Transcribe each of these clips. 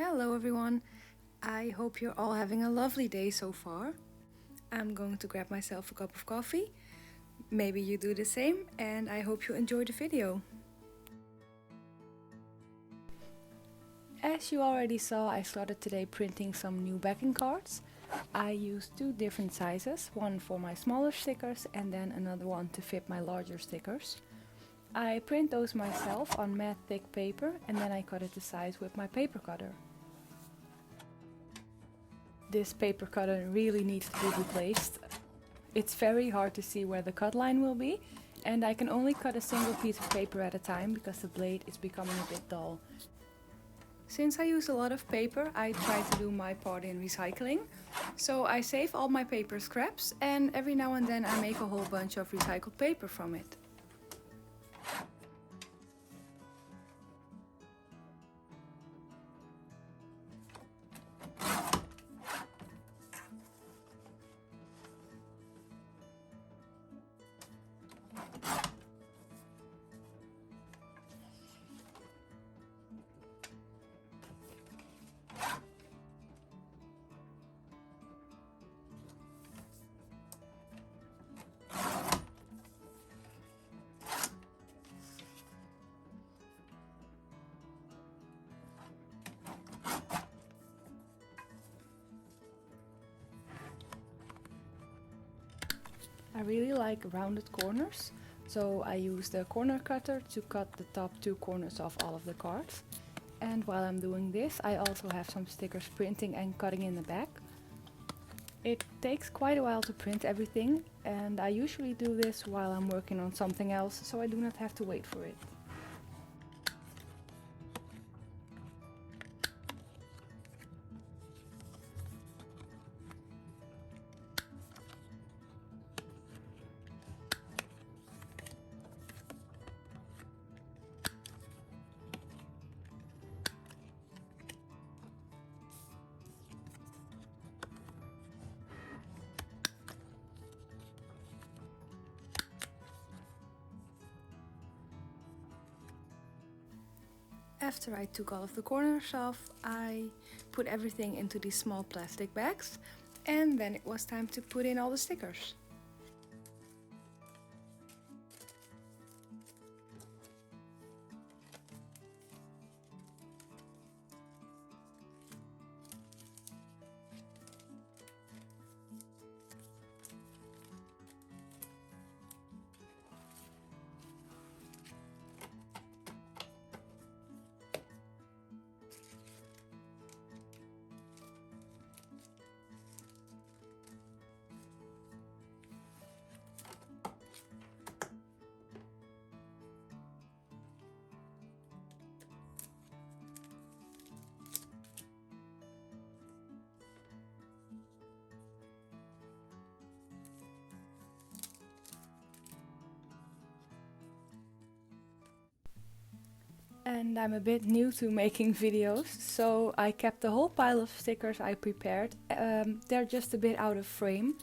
Hello everyone, I hope you're all having a lovely day so far. I'm going to grab myself a cup of coffee, maybe you do the same, and I hope you enjoy the video. As you already saw, I started today printing some new backing cards. I used two different sizes, one for my smaller stickers and then another one to fit my larger stickers. I print those myself on matte thick paper and then I cut it to size with my paper cutter. This paper cutter really needs to be replaced. It's very hard to see where the cut line will be, and I can only cut a single piece of paper at a time because the blade is becoming a bit dull. Since I use a lot of paper, I try to do my part in recycling. So I save all my paper scraps and every now and then I make a whole bunch of recycled paper from it. I really like rounded corners, so I use the corner cutter to cut the top two corners of all of the cards. And while I'm doing this, I also have some stickers printing and cutting in the back. It takes quite a while to print everything, and I usually do this while I'm working on something else, so I do not have to wait for it. After I took all of the corners off, I put everything into these small plastic bags, and then it was time to put in all the stickers. And I'm a bit new to making videos, so I kept the whole pile of stickers I prepared. They're just a bit out of frame.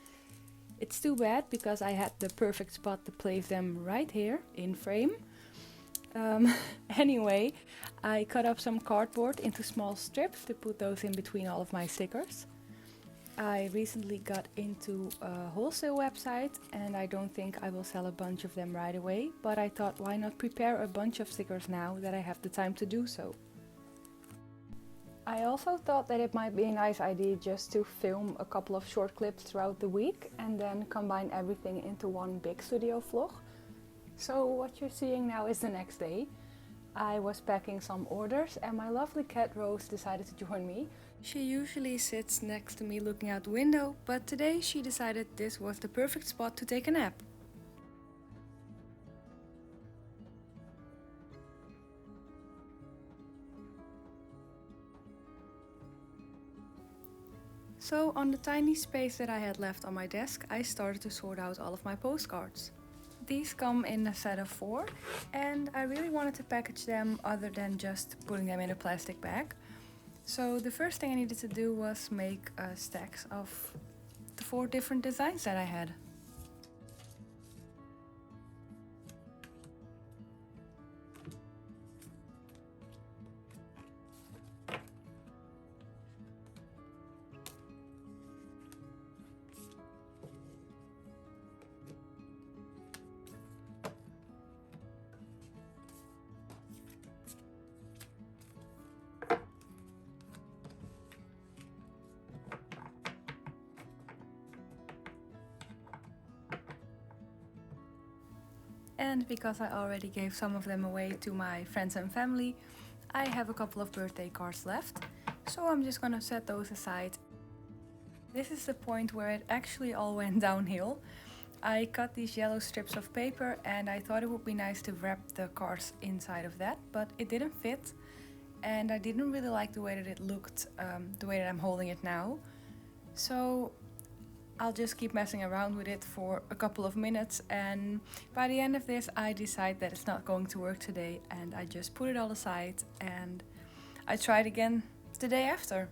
It's too bad because I had the perfect spot to place them right here in frame. Anyway, I cut up some cardboard into small strips to put those in between all of my stickers. I recently got into a wholesale website and I don't think I will sell a bunch of them right away, but I thought why not prepare a bunch of stickers now that I have the time to do so. I also thought that it might be a nice idea just to film a couple of short clips throughout the week and then combine everything into one big studio vlog. So what you're seeing now is the next day. I was packing some orders and my lovely cat Rose decided to join me. She usually sits next to me looking out the window, but today she decided this was the perfect spot to take a nap. So on the tiny space that I had left on my desk, I started to sort out all of my postcards. These come in a set of 4 and I really wanted to package them other than just putting them in a plastic bag. So the first thing I needed to do was make stacks of the 4 different designs that I had. and because I already gave some of them away to my friends and family, I have a couple of birthday cards left, so I'm just gonna set those aside. This is the point where it actually all went downhill. I cut these yellow strips of paper and I thought it would be nice to wrap the cards inside of that, but it didn't fit and I didn't really like the way that it looked, the way that I'm holding it now. So I'll just keep messing around with it for a couple of minutes, and by the end of this I decide that it's not going to work today and I just put it all aside and I try it again the day after.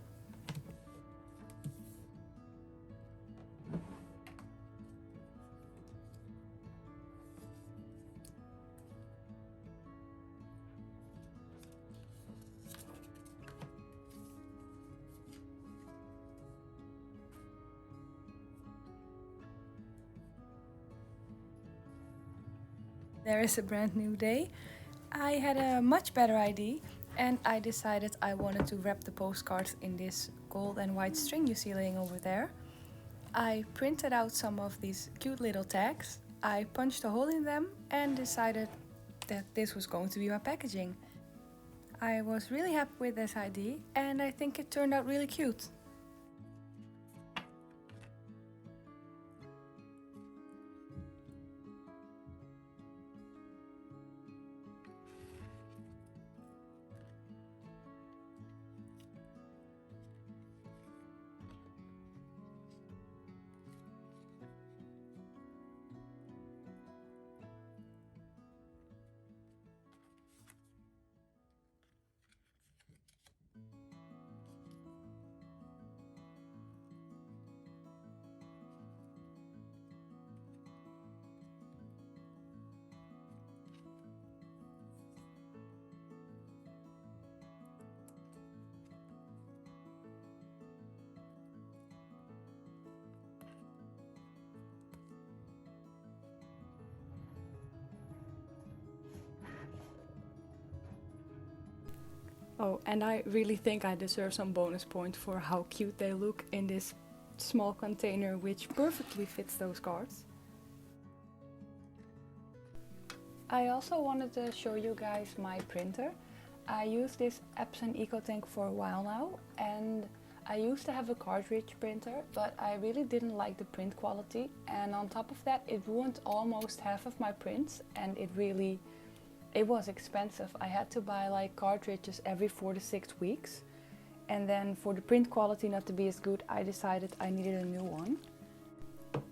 There is a brand new day. I had a much better idea and I decided I wanted to wrap the postcards in this gold and white string you see laying over there. I printed out some of these cute little tags, I punched a hole in them and decided that this was going to be my packaging. I was really happy with this idea and I think it turned out really cute. Oh, and I really think I deserve some bonus points for how cute they look in this small container, which perfectly fits those cards. I also wanted to show you guys my printer. I use this Epson Ecotank for a while now, and I used to have a cartridge printer, but I really didn't like the print quality, and on top of that it ruined almost half of my prints, and it was expensive. I had to buy like cartridges every 4 to 6 weeks, and then for the print quality not to be as good, I decided I needed a new one.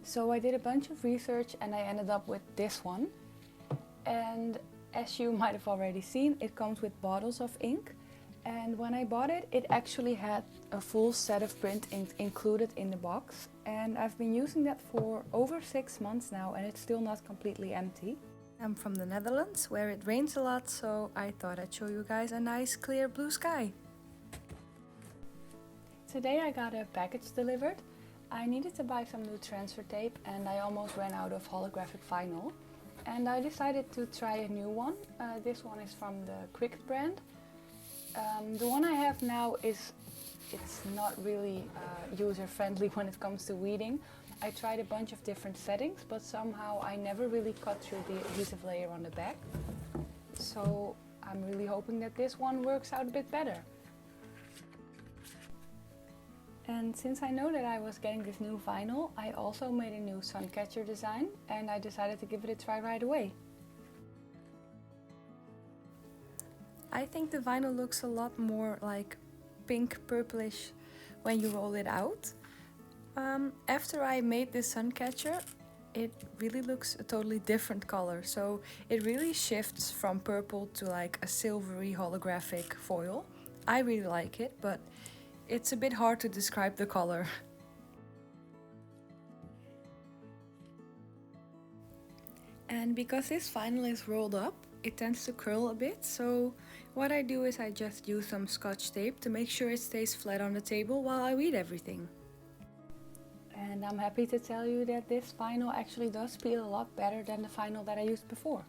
So I did a bunch of research and I ended up with this one. And as you might have already seen, it comes with bottles of ink. And when I bought it, it actually had a full set of print ink included in the box. And I've been using that for over 6 months now and it's still not completely empty. I'm from the Netherlands, where it rains a lot, so I thought I'd show you guys a nice clear blue sky. Today I got a package delivered. I needed to buy some new transfer tape and I almost ran out of holographic vinyl. And I decided to try a new one. This one is from the Cricur brand. The one I have now it's not really user-friendly when it comes to weeding. I tried a bunch of different settings, but somehow I never really cut through the adhesive layer on the back. So I'm really hoping that this one works out a bit better. And since I know that I was getting this new vinyl, I also made a new suncatcher design and I decided to give it a try right away. I think the vinyl looks a lot more like pink purplish when you roll it out. After I made this suncatcher, it really looks a totally different color. So it really shifts from purple to like a silvery holographic foil. I really like it, but it's a bit hard to describe the color. And because this vinyl is rolled up, it tends to curl a bit. So what I do is I just use some scotch tape to make sure it stays flat on the table while I weed everything. And I'm happy to tell you that this vinyl actually does peel a lot better than the vinyl that I used before.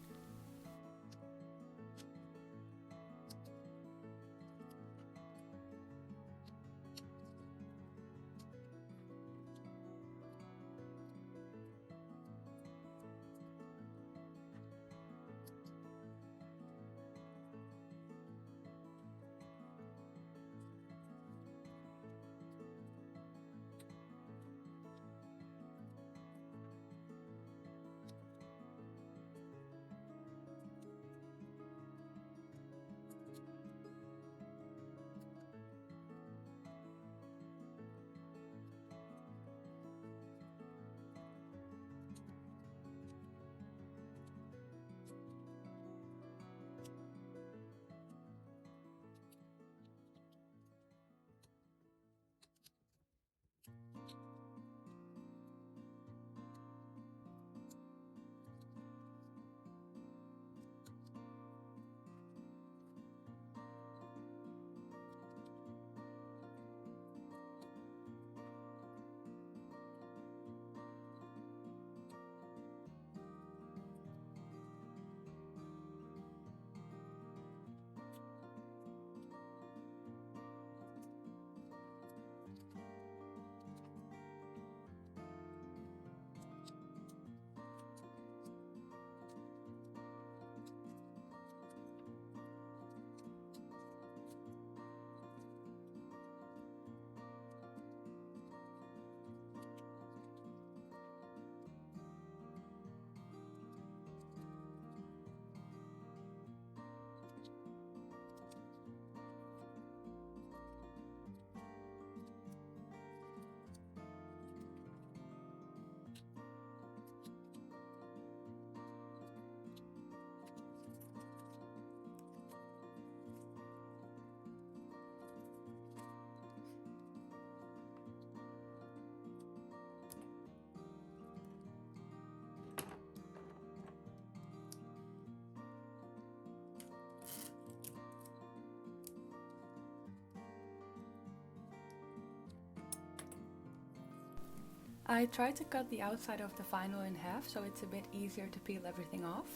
I tried to cut the outside of the vinyl in half so it's a bit easier to peel everything off.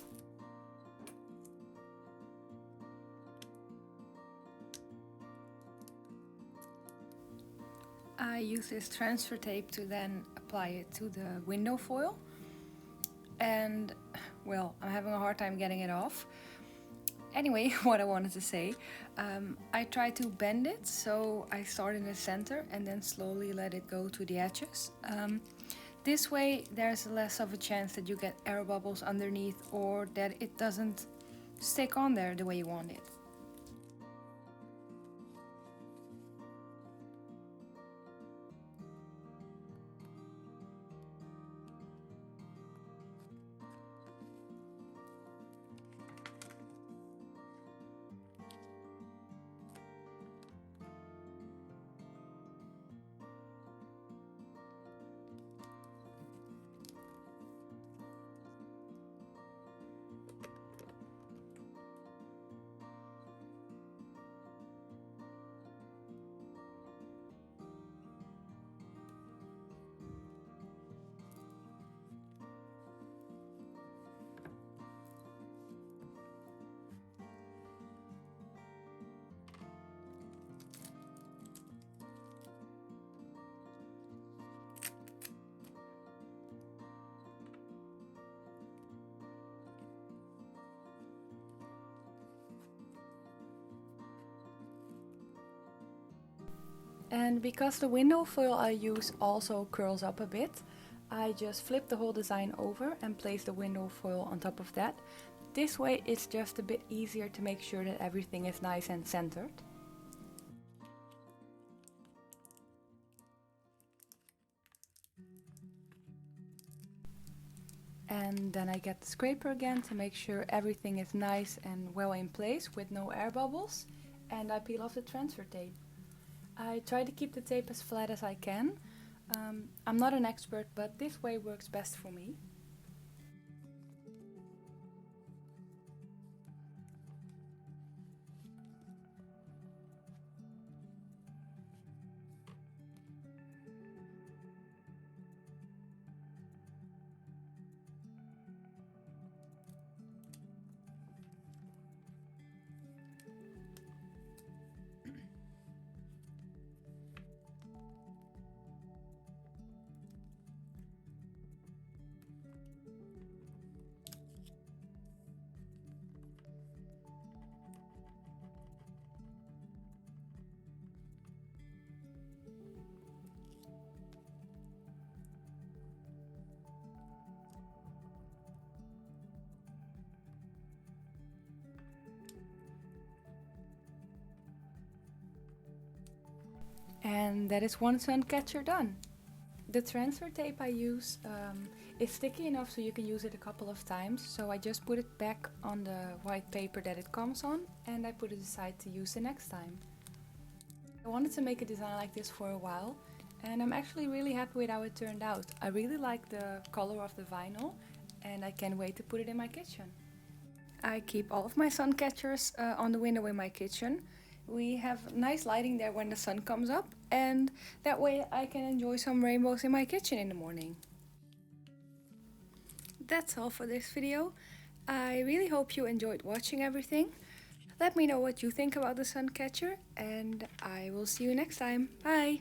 I use this transfer tape to then apply it to the window foil, and well, I'm having a hard time getting it off. Anyway, what I wanted to say, I try to bend it, so I start in the center and then slowly let it go to the edges. This way there's less of a chance that you get air bubbles underneath or that it doesn't stick on there the way you want it. And because the window foil I use also curls up a bit, I just flip the whole design over and place the window foil on top of that. This way it's just a bit easier to make sure that everything is nice and centered. And then I get the scraper again to make sure everything is nice and well in place with no air bubbles, and I peel off the transfer tape. I try to keep the tape as flat as I can. I'm not an expert, but this way works best for me. And that is one sun catcher done. The transfer tape I use is sticky enough so you can use it a couple of times, so I just put it back on the white paper that it comes on and I put it aside to use the next time. I wanted to make a design like this for a while, and I'm actually really happy with how it turned out. I really like the color of the vinyl and I can't wait to put it in my kitchen. I keep all of my sun catchers on the window in my kitchen. We have nice lighting there when the sun comes up, and that way I can enjoy some rainbows in my kitchen in the morning. That's all for this video. I really hope you enjoyed watching everything. Let me know what you think about the sun catcher, and I will see you next time. Bye!